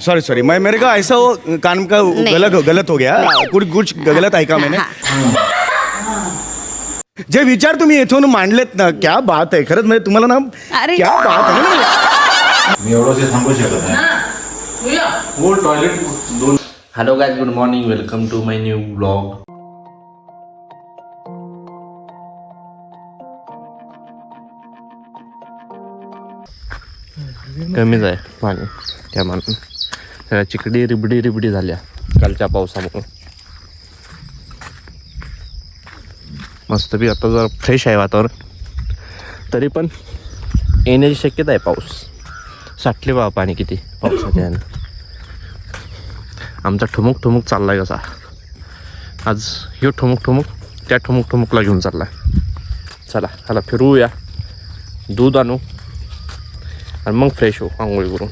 Sorry sorry मैं मेरे का ऐसा वो कान का गलत हो गया कुछ गलत ऐका मैंने जे विचार तुम्ही इथून मांडलेत ना क्या बात आहे खरंच म्हणजे तुम्हाला ना क्या बात आहे ना मी एवढं थांबू शकत नाही वो टॉयलेट दोन. Hello guys, good morning, welcome to my new blog. कमीच आहे पाणी त्या मानून सगळ्या चिकडी रिबडी झाल्या कालच्या पावसामुळे. मस्त बी आता जर फ्रेश आहे वातावरण, तरी पण येण्याची शक्यता आहे. पाऊस साठले बा पाणी किती पावसाच्या यानं. आमचा ठुमुक चाललाय कसा आज. ह्यो ठुमुक त्या ठुमुकला घेऊन चाललाय. चला फिरूया, दूध आणू आणि मग फ्रेश हो आंघोळी करून.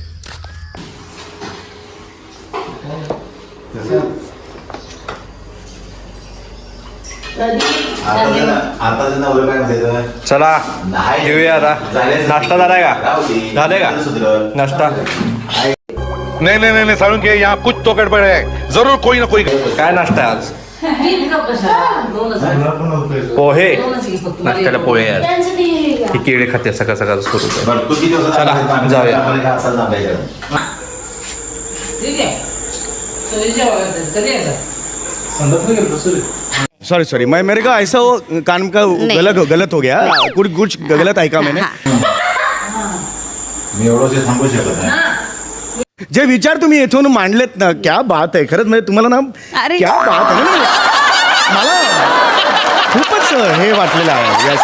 चला घेऊया आता. नाश्ता झालाय का? झाले का नाश्ता? नहीं सारुण के यहाँ कुछ तो गड़बड़ है, जरूर कोई ना कोई. काय नाश्ता आहे आज? पोहे. नाश्त्याला पोहे आज. ही केळी खाते सकाळ सुरू. चला जाऊया. सॉरी सॉरी मैं मेरे का ऐसा वो कान का गलत हो गया कुछ गलत ऐका मैंने मी एवढं थांबू शकत नाही. जे विचार तुम्ही इथून मांडलेत ना क्या बात आहे खरंच म्हणजे तुम्हाला ना क्या बात आहे ना मला खूपच हे वाटलेलं आहे.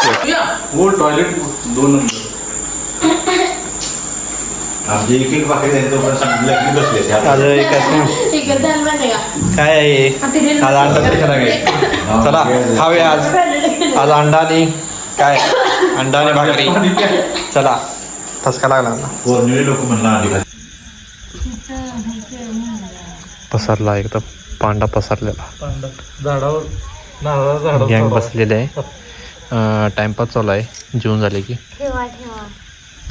वो टॉयलेट दोन नंबर. आमचे एक बाकी बसले काय आहे आज अंडा कशाला काय? चला खाऊया आज अंडा आणि काय अंडा आणि भाकरी. चला ठसका लागला ना. लोक म्हणला पसरला एकदम पांडा पसरलेला. गँग बसलेले आहे. टाइमपास चालू आहे. जेवण झाले की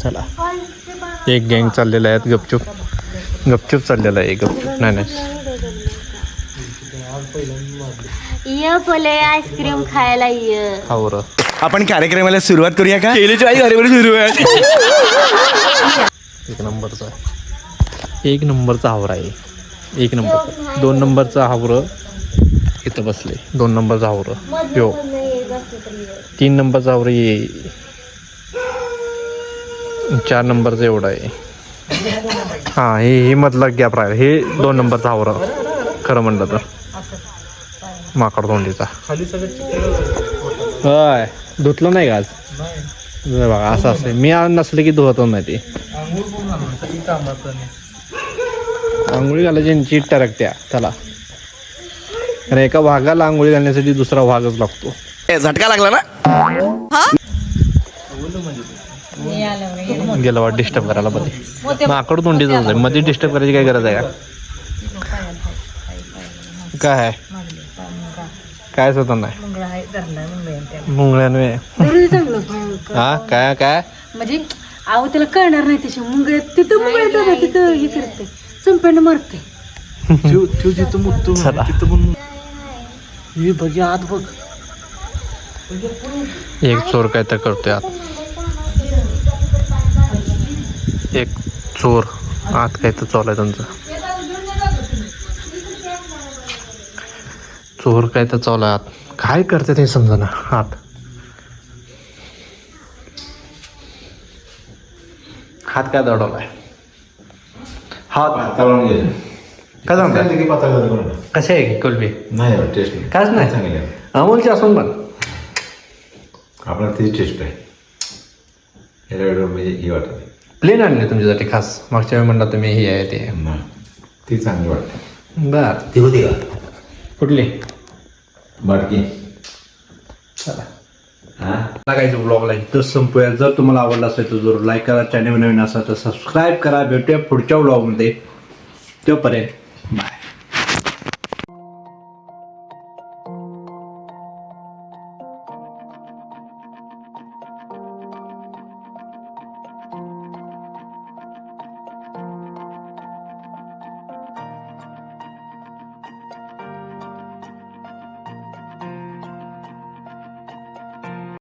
चला. एक गँग चाललेला आहे गपचूप चाललेला आहे. गपचूप नाही आईस्क्रीम खायला ये. खावर. आपण कार्यक्रमाला सुरुवात करूया का? केलीची आई घरी सुरू आहे. एक नंबरचा हावरा आहे. 1 नंबर. 2 नंबरचा हावरं इथं बसले. 2 नंबरचा हावरं यो. 3 नंबरचा हावरं ये. 4 नंबरचा एवढा आहे. हां हे मधला गॅप राहील. हे 2 नंबरचा हावरं खरं म्हणलं तर. माकड तोंडीचा. होय धुतलं नाही का आज? बघा असं असं मी आज नसलं की धुवत नाही ते. आंघोळी घालायची टरकत्या त्याला. आणि एका वाघाला आंघोळी घालण्यासाठी दुसरा वाघच लागतो. झटका लागला ना. गेला वाट डिस्टर्ब करायला मध्ये. माकड तोंडीच आहे मध्ये डिस्टर्ब करायची काय गरज आहे का? काय काय होतं नाही मुंगळ्याने. हा काय म्हणजे आहो त्याला कळणार नाही. त्याच्या मुंगळ्यात तिथं हे करते चंप्यानं मारते. बघ आत बघ. एक चोर काय तर करतोय आत. एक चोर आत काय तर चालू आहे त्यांचं. चोर काय तर चालू आहे आत. काय करते ते समजा ना आत. हात काय दडवलाय? हात काय सांगता? कसे आहे कुल्फी? नाही टेस्ट कायच नाही चांगली. अमोलची असून पण आपल्याला तीच टेस्ट आहे. म्हणजे ही वाटत प्लेन आणले तुमच्यासाठी खास. मागच्या वेळी म्हणला तुम्ही ही आहे ते. ती चांगली वाटते. बर ती होती का कुठली? बाटकी. चला लागायचं ब्लॉगला इथं संपूया. जर तुम्हाला आवडला असेल तर जरूर लाईक करा. चॅनल नवीन असेल तर सबस्क्राईब करा. भेटूया पुढच्या ब्लॉगमध्ये. तोपर्यंत बाय.